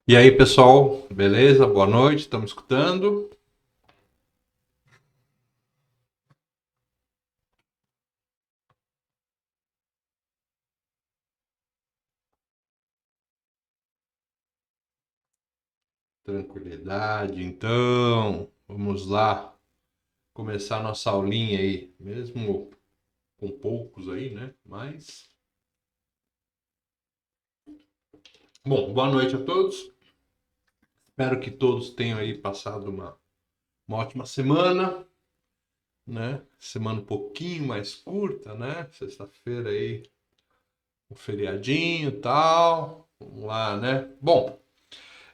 E aí, pessoal, beleza? Boa noite, estamos escutando? Tranquilidade, então, vamos lá começar nossa aulinha aí, mesmo com poucos aí, né? Mas, bom, boa noite a todos. Espero que todos tenham aí passado uma ótima semana, né? Semana um pouquinho mais curta, né? Sexta-feira aí, um feriadinho e tal. Vamos lá, né? Bom,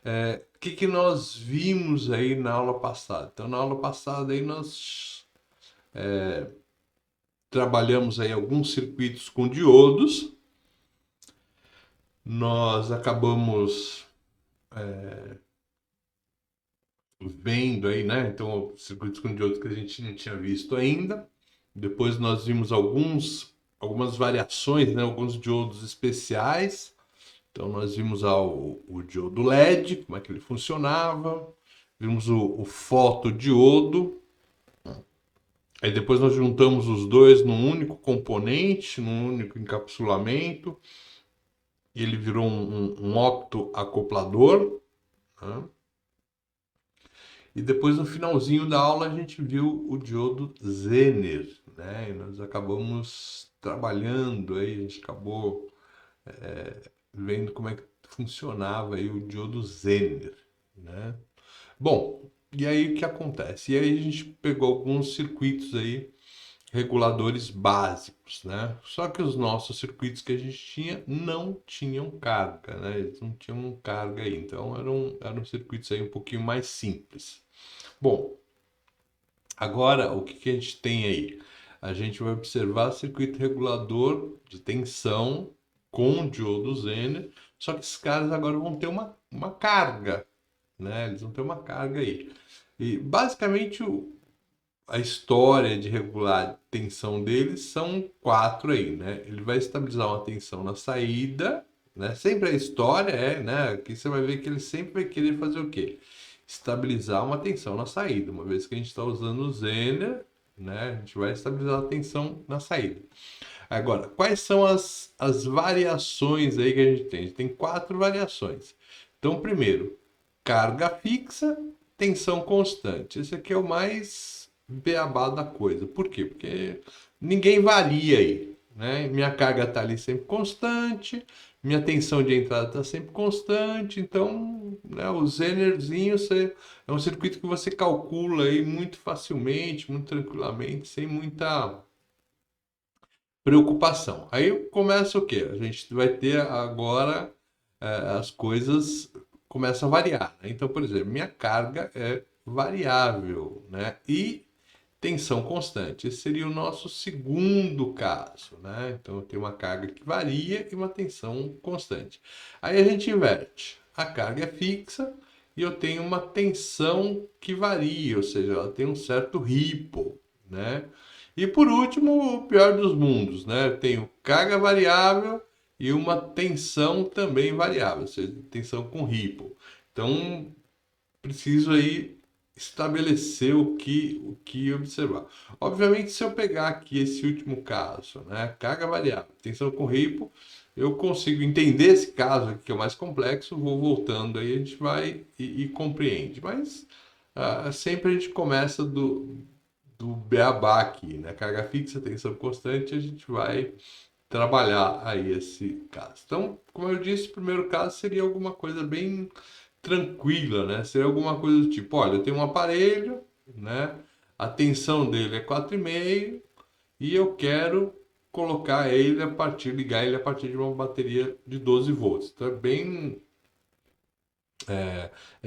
o que que nós vimos aí na aula passada? Então, na aula passada aí nós trabalhamos aí alguns circuitos com diodos. Nós acabamos vendo aí, né? Então, circuitos com diodos que a gente não tinha visto ainda. Depois nós vimos algumas variações, né? Alguns diodos especiais. Então, nós vimos o diodo LED, como é que ele funcionava. Vimos o fotodiodo. Aí depois nós juntamos os dois num único componente, num único encapsulamento, e ele virou um optoacoplador, né? E depois no finalzinho da aula a gente viu o diodo Zener, né? E nós acabamos trabalhando aí, a gente acabou vendo como é que funcionava aí o diodo Zener, né? Bom, e aí o que acontece? E aí a gente pegou alguns circuitos aí reguladores básicos, né? Só que os nossos circuitos que a gente tinha não tinham carga, né? Eles não tinham carga aí, então eram circuitos aí um pouquinho mais simples. Bom, agora o que que a gente tem aí? A gente vai observar circuito regulador de tensão com diodo Zener, só que esses caras agora vão ter uma carga, né? Eles vão ter uma carga aí. E basicamente a história de regular tensão deles são quatro aí, né? Ele vai estabilizar uma tensão na saída, né? Sempre a história é, né? Aqui você vai ver que ele sempre vai querer fazer o quê? Estabilizar uma tensão na saída. Uma vez que a gente está usando o Zener, né? A gente vai estabilizar a tensão na saída. Agora, quais são as variações aí que a gente tem? A gente tem quatro variações. Então, primeiro, carga fixa, tensão constante. Esse aqui é o mais beabá da coisa. Por quê? Porque ninguém varia aí, né? Minha carga está ali sempre constante, minha tensão de entrada está sempre constante, então, né, o zenerzinho é um circuito que você calcula aí muito facilmente, muito tranquilamente, sem muita preocupação. Aí começa o quê? A gente vai ter agora as coisas começam a variar, né? Então, por exemplo, minha carga é variável, né? E tensão constante. Esse seria o nosso segundo caso, né? Então, eu tenho uma carga que varia e uma tensão constante. Aí a gente inverte. A carga é fixa e eu tenho uma tensão que varia, ou seja, ela tem um certo ripple, né? E por último, o pior dos mundos, né? Eu tenho carga variável e uma tensão também variável, ou seja, tensão com ripple. Então, preciso aí estabelecer o que observar. Obviamente, se eu pegar aqui esse último caso, né, carga variável, tensão com ripple, eu consigo entender esse caso aqui que é o mais complexo, vou voltando aí, a gente vai e compreende. Mas sempre a gente começa do beabá aqui, né? Carga fixa, tensão constante, a gente vai trabalhar aí esse caso. Então, como eu disse, o primeiro caso seria alguma coisa bem tranquila, né? Seria alguma coisa do tipo, olha, eu tenho um aparelho, né? A tensão dele é 4,5 e eu quero colocar ele ligar ele a partir de uma bateria de 12 volts. Então é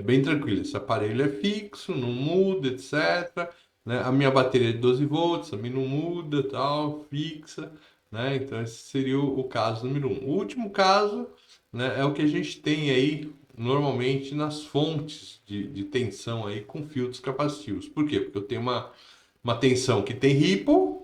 bem tranquilo. Esse aparelho é fixo, não muda, etc. Né? A minha bateria é de 12 volts também não muda, tal, fixa. Né? Então esse seria o caso número um. O último caso, né, é o que a gente tem aí normalmente nas fontes de tensão aí com filtros capacitivos. Por quê? Porque eu tenho uma tensão que tem ripple,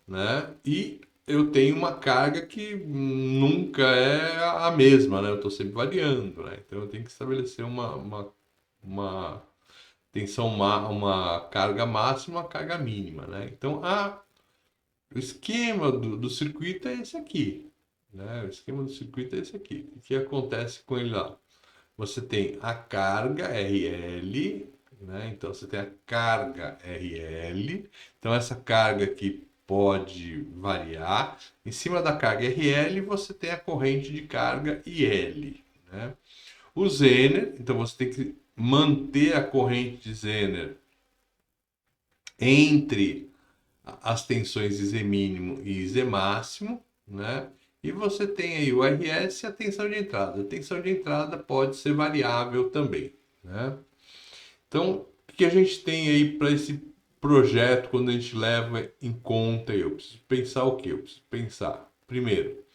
né? E eu tenho uma carga que nunca é a mesma, né? Eu estou sempre variando, né? Então eu tenho que estabelecer uma tensão, uma carga máxima, uma carga mínima, né? Então o esquema do circuito é esse aqui, né? O esquema do circuito é esse aqui. O que acontece com ele lá? Você tem a carga RL, né? Então você tem a carga RL. Então essa carga aqui pode variar. Em cima da carga RL você tem a corrente de carga IL, né? O Zener, então você tem que manter a corrente de Zener entre as tensões Z mínimo e Z máximo, né? E você tem aí o RS e a tensão de entrada. A tensão de entrada pode ser variável também, né? Então, o que a gente tem aí para esse projeto quando a gente leva em conta? Eu preciso pensar o quê? Eu preciso pensar, primeiro,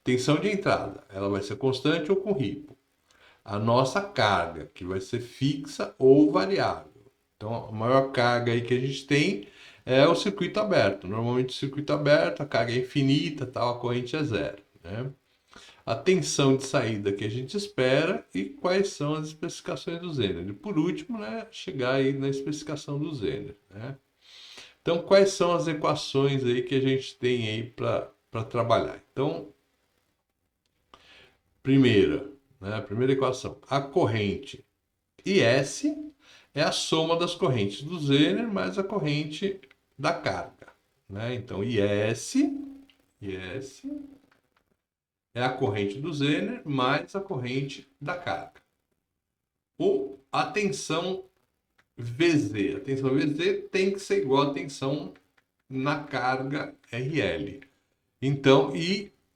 tensão de entrada, ela vai ser constante ou com ripo. A nossa carga, que vai ser fixa ou variável. Então, a maior carga aí que a gente tem é o circuito aberto. Normalmente, o circuito aberto, a carga é infinita, tal, a corrente é zero, né? A tensão de saída que a gente espera e quais são as especificações do Zener. E por último, né, chegar aí na especificação do Zener, né? Então, quais são as equações aí que a gente tem aí para trabalhar? Então, primeira, né, a primeira equação, a corrente IS é a soma das correntes do Zener mais a corrente da carga, né? Então, IS é a corrente do Zener mais a corrente da carga. Ou a tensão VZ. A tensão VZ tem que ser igual à tensão na carga RL. Então,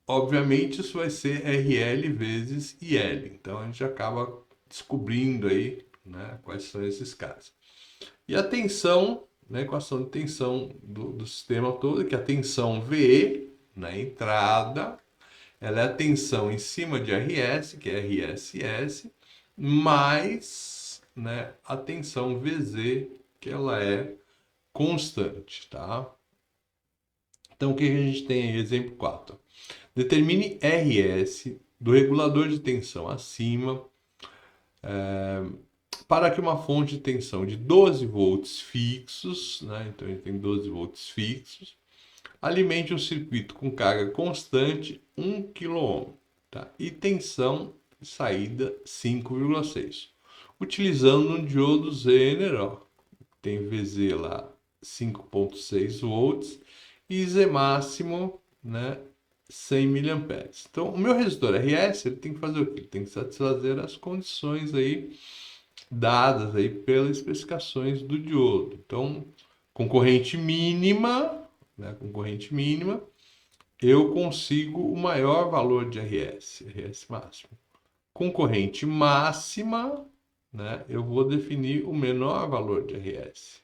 obviamente isso vai ser RL vezes IL. Então a gente acaba descobrindo aí, né, quais são esses casos. E a tensão, né, equação de tensão do sistema todo, que é a tensão VE na entrada, ela é a tensão em cima de RS, que é RSS, mais, né, a tensão VZ, que ela é constante, tá? Então, o que a gente tem aí? Exemplo 4. Determine RS do regulador de tensão acima para que uma fonte de tensão de 12 volts fixos, né? Então, ele tem 12 volts fixos, alimente um circuito com carga constante 1 kΩ, tá? E tensão de saída 5,6. Utilizando um diodo Zener, ó, tem VZ lá 5,6 volts e Z máximo, né, 100 miliamperes. Então, o meu resistor RS, ele tem que fazer o quê? Ele tem que satisfazer as condições aí dadas aí pelas especificações do diodo. Então, com corrente mínima, né, com corrente mínima, eu consigo o maior valor de RS máximo. Com corrente máxima, né, eu vou definir o menor valor de RS.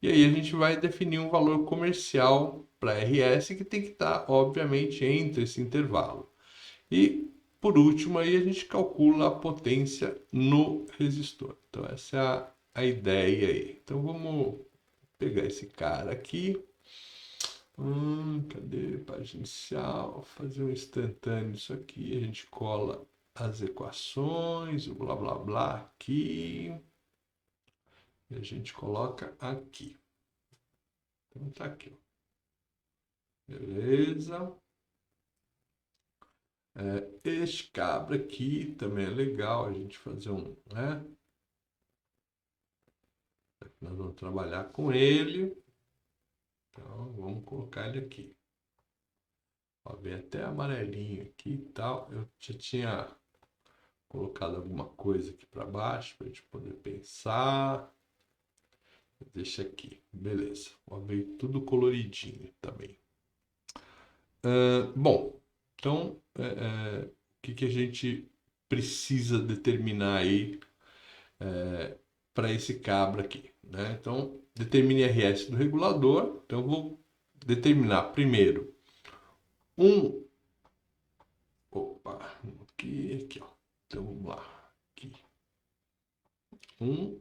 E aí a gente vai definir um valor comercial para RS que tem que estar, obviamente, entre esse intervalo. E, por último, aí a gente calcula a potência no resistor. Então, essa é a ideia aí. Então, vamos pegar esse cara aqui. Cadê? Página inicial. Fazer um instantâneo disso aqui. A gente cola as equações, o blá blá blá aqui. E a gente coloca aqui. Então tá aqui, ó. Beleza. Este cabra aqui também é legal a gente fazer um, né? Nós vamos trabalhar com ele. Então vamos colocar ele aqui. Ó, vem até amarelinho aqui e tal. Eu já tinha colocado alguma coisa aqui para baixo para a gente poder pensar. Deixa aqui, beleza. Ó, veio tudo coloridinho também. Bom, então o que a gente precisa determinar aí para esse cabra aqui, né? Então, determine RS do regulador. Então, eu vou determinar primeiro um... Opa, aqui, ó. Então, vamos lá. Aqui. Um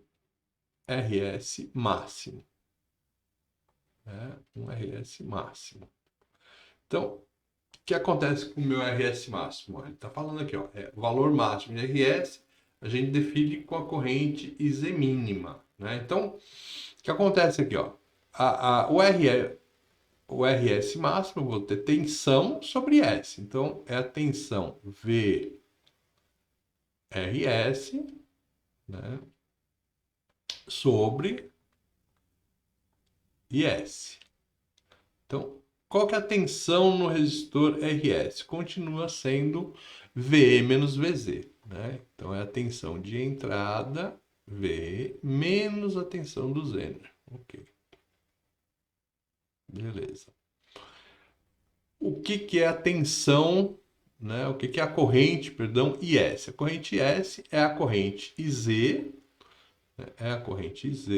RS máximo. Né? Um RS máximo. Então, o que acontece com o meu RS máximo? Ele está falando aqui, ó, o valor máximo de RS, a gente define com a corrente IZ mínima, né? Então, o que acontece aqui, ó? O RS máximo, eu vou ter tensão sobre S. Então, é a tensão VRS, né, sobre IS. Então, qual que é a tensão no resistor RS? Continua sendo VE menos VZ, né? Então, é a tensão de entrada, VE, menos a tensão do Zener. Ok, beleza. O que que é a tensão, né? O que que é a corrente, perdão, IS? A corrente IS é a corrente IZ, né? É a corrente IZ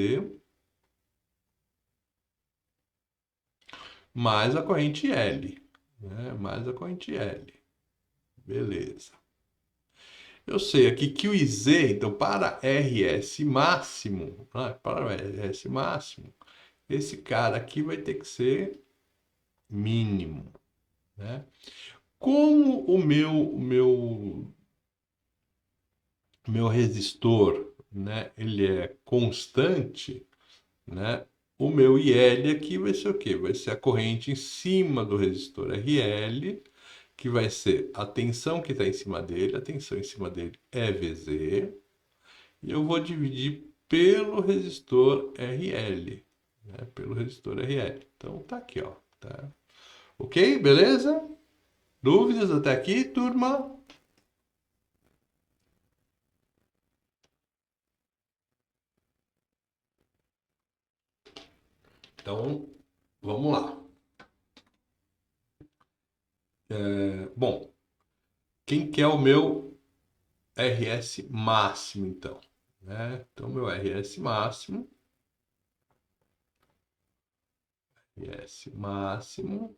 mais a corrente L, né? Mais a corrente L. Beleza. Eu sei aqui que o IZ, então, para RS máximo, né? Para RS máximo, esse cara aqui vai ter que ser mínimo, né? Como o meu resistor, né, ele é constante, né? O meu IL aqui vai ser o quê? Vai ser a corrente em cima do resistor RL, que vai ser a tensão que está em cima dele, a tensão em cima dele é VZ, e eu vou dividir pelo resistor RL, né? Pelo resistor RL. Então tá aqui, ó. Tá? Ok? Beleza? Dúvidas até aqui, turma? Então, vamos lá. Bom, quem quer o meu RS máximo, então? Né? Então, meu RS máximo, RS máximo,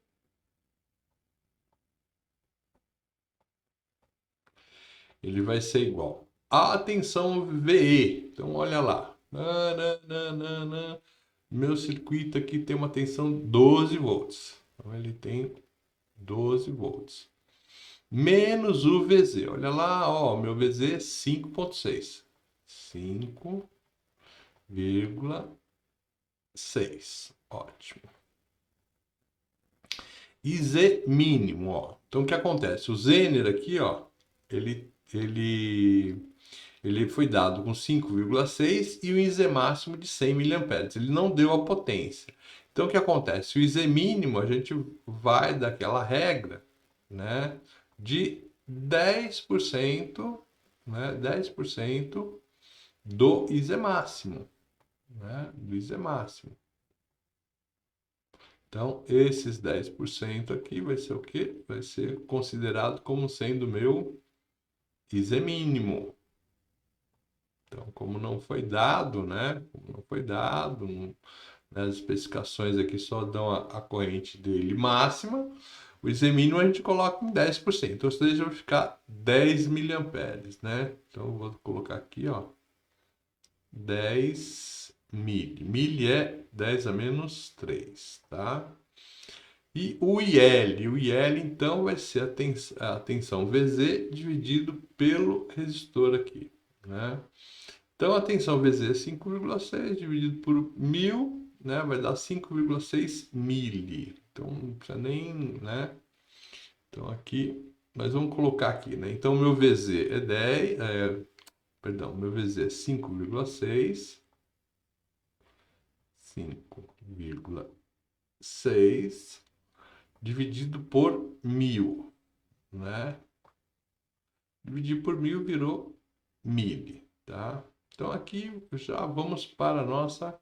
ele vai ser igual à tensão VE. Então, olha lá. Nananana. Meu circuito aqui tem uma tensão 12 volts. Então, ele tem 12 volts. Menos o VZ. Olha lá, ó, meu VZ é 5,6. 5,6. Ótimo. E Z mínimo, ó. Então o que acontece? O Zener aqui, ó, ele foi dado com 5,6 e o IZ máximo de 100 mA. Ele não deu a potência. Então o que acontece? O IZ mínimo a gente vai daquela regra, né, de 10%, né, 10% do IZ máximo, né, do IZ máximo. Então, esses 10% aqui vai ser o quê? Vai ser considerado como sendo meu IZ mínimo. Então, como não foi dado, né? Como não foi dado, né, as especificações aqui só dão a corrente dele máxima, o IZ mínimo a gente coloca em 10%. Ou seja, vai ficar 10 miliamperes, né? Então, eu vou colocar aqui, ó, 10 mil. Mil é 10 a menos 3, tá? E o IL então vai ser a tensão VZ dividido pelo resistor aqui, né? Então a tensão VZ é 5,6 dividido por 1000, né? Vai dar 5,6 mili. Então não precisa nem, né? Então aqui, nós vamos colocar aqui, né? Então meu VZ é 10, perdão, meu VZ é 5,6, 5,6 dividido por 1000, né? Dividir por 1000 virou mili, tá? Então aqui já vamos para a nossa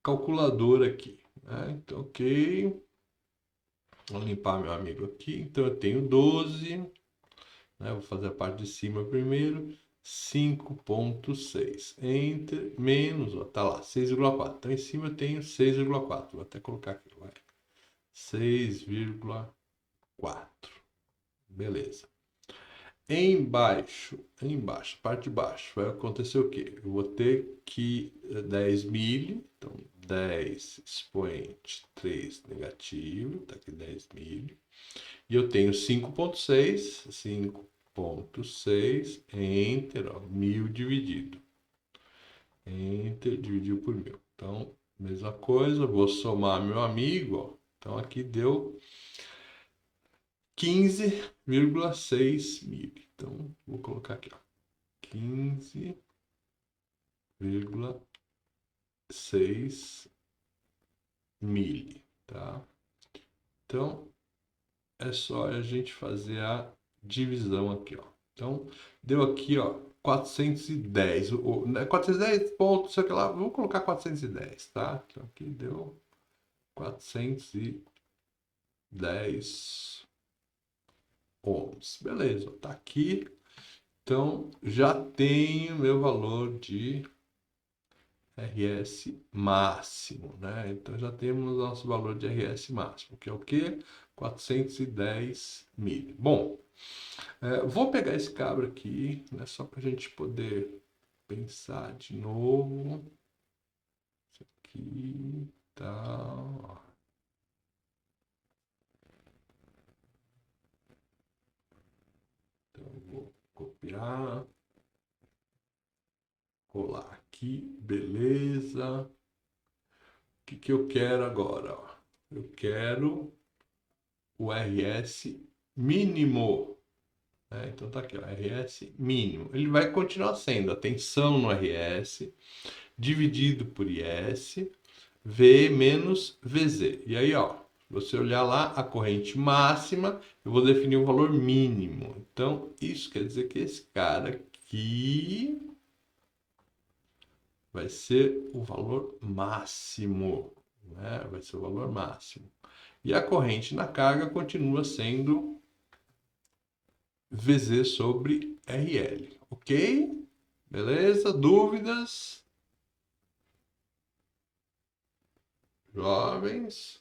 calculadora aqui, né? Então, ok. Vou limpar meu amigo aqui. Então eu tenho 12, né? Vou fazer a parte de cima primeiro. 5,6 entre menos, ó, tá lá, 6,4. Então em cima eu tenho 6,4. Vou até colocar aqui, vai. 6,4. Beleza. Embaixo, parte de baixo, vai acontecer o quê? Eu vou ter que 10 mili, então 10 expoente 3 negativo, tá aqui 10 milho. E eu tenho 5,6, 5,6, enter, ó, 1000 dividido. Enter, dividiu por 1000. Então, mesma coisa, vou somar meu amigo, ó. Então, aqui deu 15,6 mil. Então, vou colocar aqui, ó. 15,6 mil, tá? Então, é só a gente fazer a divisão aqui, ó. Então, deu aqui, ó, 410. 410 pontos, sei lá, vou colocar 410, tá? Então, aqui deu 410 ohms. Beleza, tá aqui. Então, já tenho meu valor de RS máximo, né? Então, já temos nosso valor de RS máximo, que é o quê? 410 mil. Bom, vou pegar esse cabra aqui, né, só para a gente poder pensar de novo. Isso aqui, tá. Então, eu vou copiar, colar aqui, beleza. O que eu quero agora? Ó? Eu quero o RS mínimo. Então tá aqui, ó, RS mínimo. Ele vai continuar sendo a tensão no RS dividido por IS, V menos VZ. E aí, ó, se você olhar lá, a corrente máxima, eu vou definir o valor mínimo. Então, isso quer dizer que esse cara aqui vai ser o valor máximo, né? Vai ser o valor máximo. E a corrente na carga continua sendo VZ sobre RL, ok? Beleza? Dúvidas? Jovens?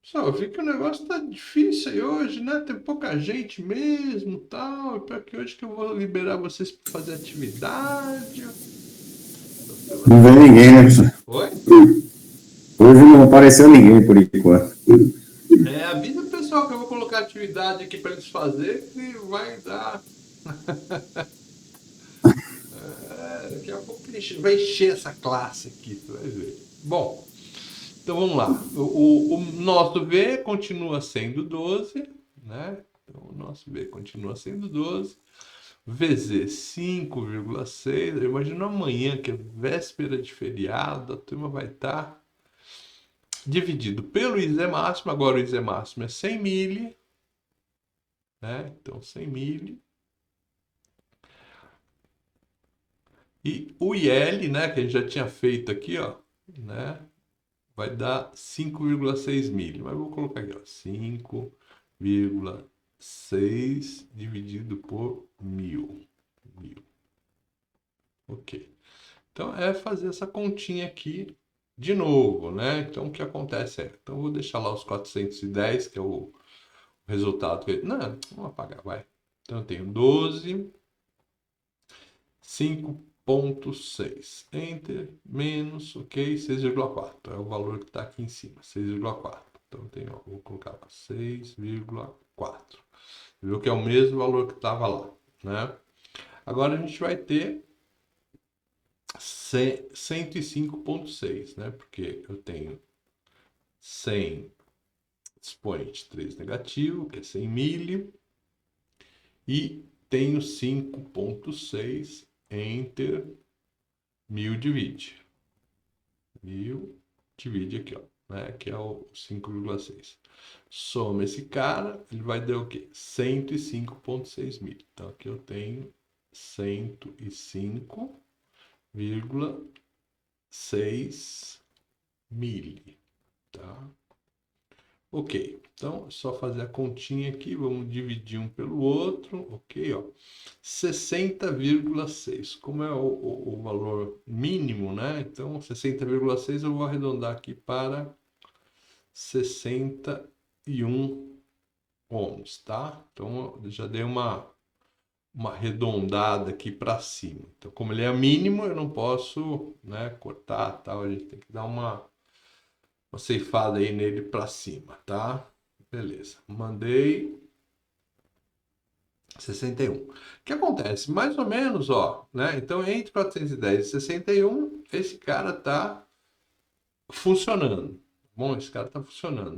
Pessoal, eu vi que o negócio tá difícil aí hoje, né? Tem pouca gente mesmo, tal. Pior que hoje que eu vou liberar vocês para fazer atividade. Não veio ninguém, né, professor? Oi? Hoje não apareceu ninguém por enquanto. Avisa o pessoal que eu vou colocar atividade aqui para eles fazerem, que vai dar. Daqui a pouco vai encher essa classe aqui, tu vai ver. Bom, então vamos lá. O nosso V continua sendo 12, né? Então o nosso V continua sendo 12. VZ 5,6. Eu imagino amanhã, que é véspera de feriado, a turma vai estar dividido pelo IZ máximo. Agora o IZ máximo é 100 mil, né? Então 100 mil. E o IL, né, que a gente já tinha feito aqui, ó, né, vai dar 5,6 mil. Mas eu vou colocar aqui, ó, 5,6 dividido por 1000. Ok. Então, é fazer essa continha aqui de novo, né? Então, o que acontece é... Então, eu vou deixar lá os 410, que é o resultado. Não, vamos apagar, vai. Então, eu tenho 12, 5,6. Enter, menos, ok, 6,4. É o valor que está aqui em cima, 6,4. Então, eu tenho, vou colocar lá, 6,4. Viu que é o mesmo valor que estava lá, né? Agora, a gente vai ter 105,6, né? Porque eu tenho 100 expoente 3 negativo, que é 100 mil, e tenho 5,6, enter, 1000 divide. 1000 divide aqui, ó, né? Que é o 5,6. Soma esse cara, ele vai dar o quê? 105,6 mil. Então aqui eu tenho 105,6 mil, tá? Ok, então é só fazer a continha aqui, vamos dividir um pelo outro, ok, ó. 60,6, como é o valor mínimo, né? Então 60,6 eu vou arredondar aqui para 61 ohms, tá? Então eu já dei uma arredondada aqui para cima. Então como ele é mínimo, eu não posso, né, cortar, tal, a gente tem que dar uma uma ceifada aí nele para cima, tá? Beleza. Mandei 61. O que acontece? Mais ou menos, ó, né? Então, entre 410 e 61, esse cara tá funcionando. Bom, esse cara tá funcionando.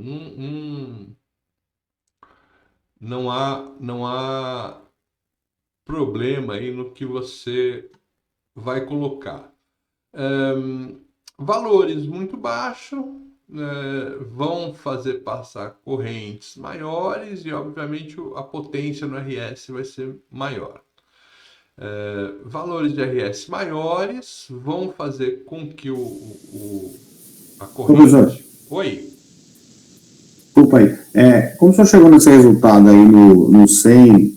Não há problema aí no que você vai colocar. Valores muito baixos vão fazer passar correntes maiores e, obviamente, a potência no RS vai ser maior. Valores de RS maiores vão fazer com que a Ô, professor, corrente. Oi. desculpa aí. Como o senhor chegou nesse resultado aí no 100,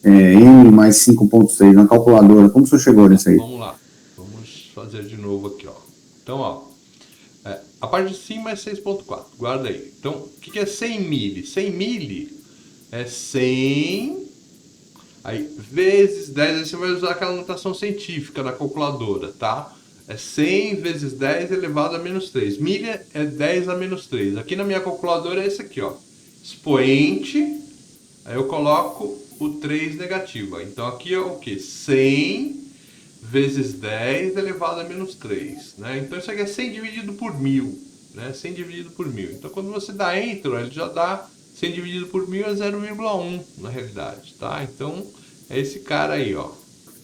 N mais 5,6 na calculadora, como o senhor chegou nisso aí? Vamos lá. Vamos fazer de novo aqui, ó. Então, ó, a parte de cima é 6,4. Guarda aí. Então, o que é 100 mili? 100 mili é 100 aí, vezes 10. Aí você vai usar aquela notação científica da calculadora, tá? É 100 vezes 10 elevado a menos 3. Milha é 10 a menos 3. Aqui na minha calculadora é esse aqui, ó. Expoente, aí eu coloco o 3 negativo. Então aqui é o que? 100 vezes 10 elevado a menos 3, né? Então isso aqui é 100 dividido por 1000, né? 100 dividido por 1000. Então quando você dá Enter, ele já dá 100 dividido por 1000 é 0,1 na realidade, tá? Então é esse cara aí, ó,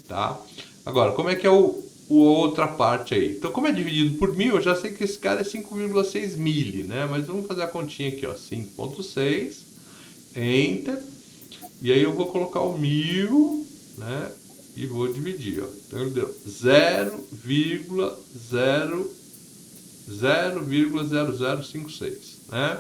tá? Agora, como é que é o outra parte aí? Então como é dividido por 1000, eu já sei que esse cara é 5,6 mili, né? Mas vamos fazer a continha aqui, ó, 5,6, Enter, e aí eu vou colocar o 1000, né? E vou dividir, ó. Então ele deu 0,000056, né?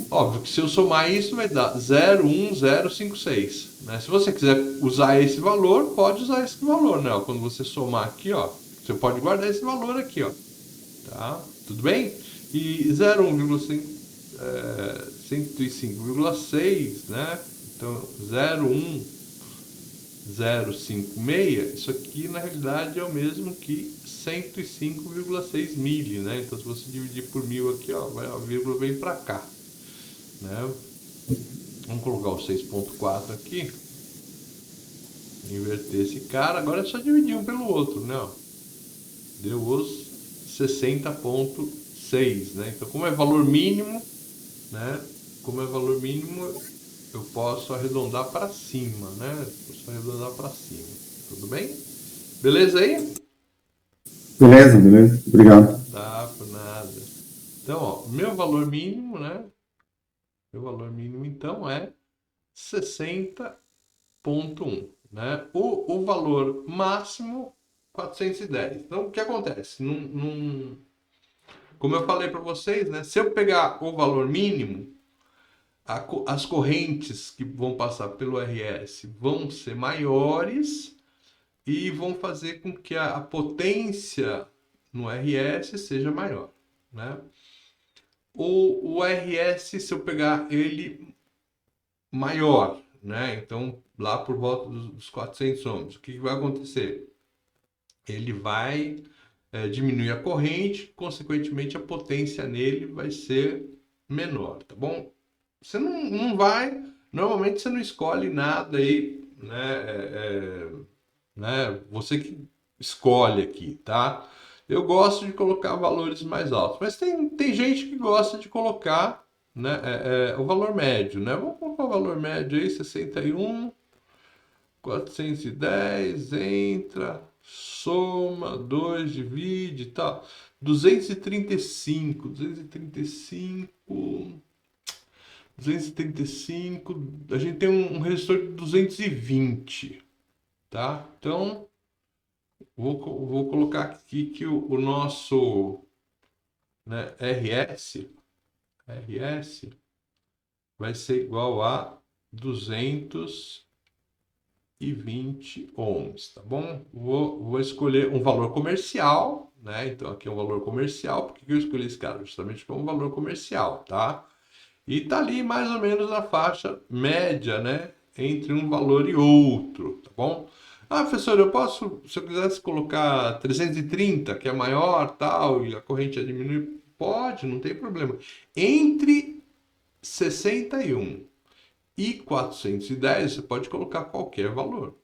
Óbvio que se eu somar isso vai dar 0,1056, né? Se você quiser usar esse valor, pode usar esse valor, né? Quando você somar aqui, ó, você pode guardar esse valor aqui, ó, tá? Tudo bem? E 105,6, né? Então 0,1056, isso aqui na realidade é o mesmo que 105,6 mili, né? Então se você dividir por 1000 aqui, ó, a vírgula vem para cá, né? Vamos colocar o 6,4 aqui, inverter esse cara, agora é só dividir um pelo outro, né? Ó. Deu os 60,6, né? Então como é valor mínimo, né? Como é valor mínimo, eu posso arredondar para cima, né? Posso arredondar para cima. Tudo bem? Beleza aí? Beleza, beleza. Obrigado. Tá, por nada. Então, ó, meu valor mínimo, né? Meu valor mínimo, então, é 60,1, né? O valor máximo, 410. Então, o que acontece? Como eu falei para vocês, né? Se eu pegar o valor mínimo, as correntes que vão passar pelo RS vão ser maiores e vão fazer com que a potência no RS seja maior, né? O RS, se eu pegar ele maior, né? Então, lá por volta dos 400 ohms, o que vai acontecer? Ele vai diminuir a corrente, consequentemente a potência nele vai ser menor, tá bom? Você não vai, normalmente você não escolhe nada aí, né? Você que escolhe aqui, tá? Eu gosto de colocar valores mais altos, mas tem gente que gosta de colocar, né, o valor médio, né? Vamos colocar o valor médio aí, 61, 410, entra, soma, 2, divide e tal. 235, 235, a gente tem um resistor de 220, tá? Então, vou colocar aqui que o nosso, né, RS vai ser igual a 220 ohms, tá bom? Vou escolher um valor comercial, né? Então aqui é um valor comercial. Por que eu escolhi esse cara? Justamente como um valor comercial, tá? E tá ali mais ou menos na faixa média, né? Entre um valor e outro, tá bom? Ah, professor, eu posso, se eu quisesse colocar 330, que é maior, tal, e a corrente já diminui, Pode, não tem problema. Entre 61 e 410, você pode colocar qualquer valor.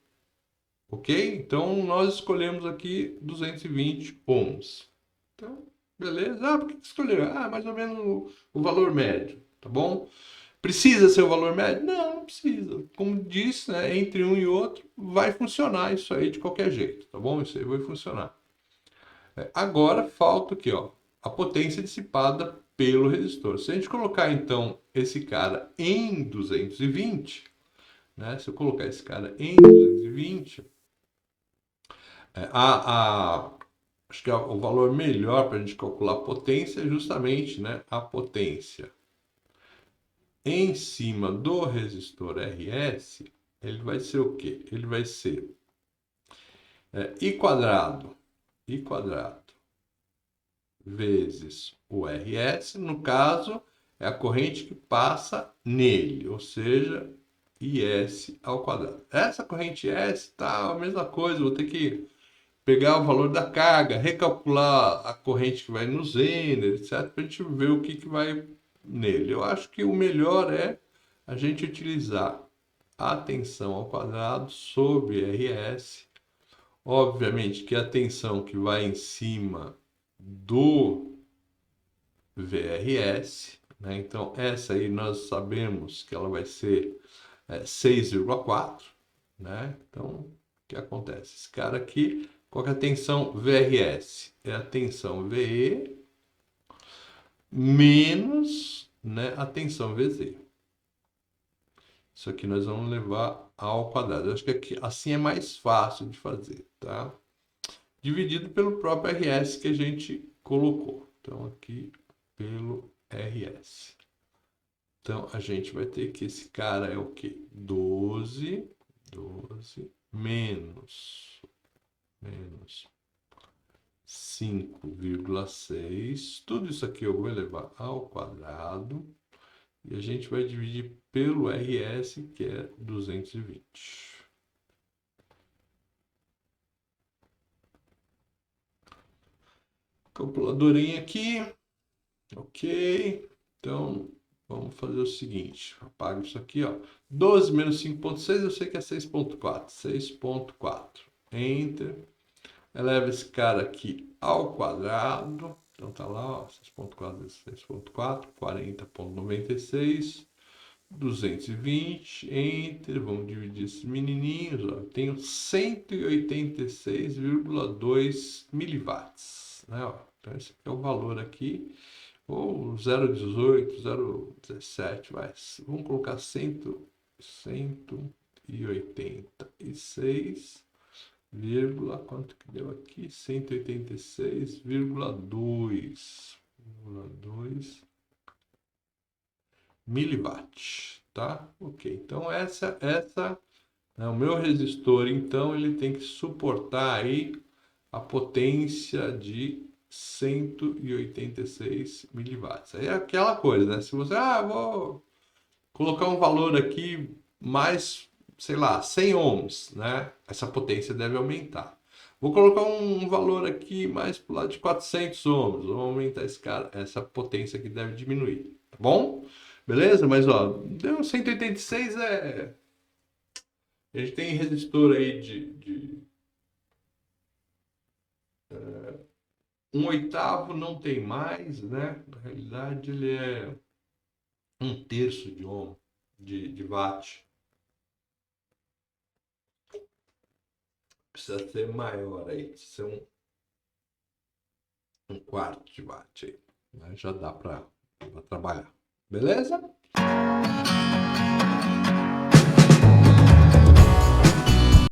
Ok? Então, nós escolhemos aqui 220 ohms. Então, beleza? Ah, por que escolheu? Ah, mais ou menos o valor médio, tá bom? Precisa ser o valor médio? Não, não precisa. Como disse, né, entre um e outro, vai funcionar isso aí de qualquer jeito, tá bom? Isso aí vai funcionar. Agora falta aqui, ó, a potência dissipada pelo resistor. Se a gente colocar, então, esse cara em 220, né? Se eu colocar esse cara em 220, é, acho que o valor melhor para a gente calcular a potência é justamente, né, a potência em cima do resistor RS. Ele vai ser o quê? Ele vai ser I quadrado vezes o RS, no caso, é a corrente que passa nele, ou seja, IS ao quadrado. Essa corrente S tá a mesma coisa, vou ter que pegar o valor da carga, recalcular a corrente que vai no Zener, etc, para a gente ver o que vai nele. Eu acho que o melhor é a gente utilizar a tensão ao quadrado sobre RS. Obviamente que a tensão que vai em cima do VRS, né? Então essa aí nós sabemos que ela vai ser 6,4, né? Então o que acontece? Esse cara aqui, qual que é a tensão VRS? É a tensão VE menos, né, a tensão VZ. Isso aqui nós vamos levar ao quadrado. Eu acho que aqui, assim é mais fácil de fazer, tá? Dividido pelo próprio RS que a gente colocou. Então, aqui pelo RS. Então, a gente vai ter que esse cara é o quê? 12 menos 5,6. Tudo isso aqui eu vou levar ao quadrado. E a gente vai dividir pelo RS, que é 220. Calculadorinha aqui. Ok. Então, vamos fazer o seguinte. Apago isso aqui, ó. 12 menos 5,6, eu sei que é 6,4. 6,4. Enter. Eleva esse cara aqui ao quadrado. Então tá lá, ó. 6,4 vezes 6,4. 40,96. 220, enter, vamos dividir esses menininhos, ó. Eu tenho 186,2 miliwatts, né, ó. Então esse aqui é o valor aqui, ou 0,18, 0,17, vai, vamos colocar 186, quanto que deu aqui? 186,2 miliwatt, tá? Ok, então essa, né, o meu resistor, então, ele tem que suportar aí a potência de 186 miliwatts. Aí é aquela coisa, né? Se você, vou colocar um valor aqui mais, sei lá, 100 ohms, né? Essa potência deve aumentar. Vou colocar um valor aqui mais pro lado de 400 ohms, vou aumentar essa potência aqui deve diminuir, tá bom? Beleza? Mas ó, deu 186 a gente tem resistor aí de 1/8 não tem mais, né? Na realidade ele é 1/3 de ohm, de watt. Precisa ser maior aí, precisa ser um quarto de watt aí. Né? Já dá para trabalhar. Beleza?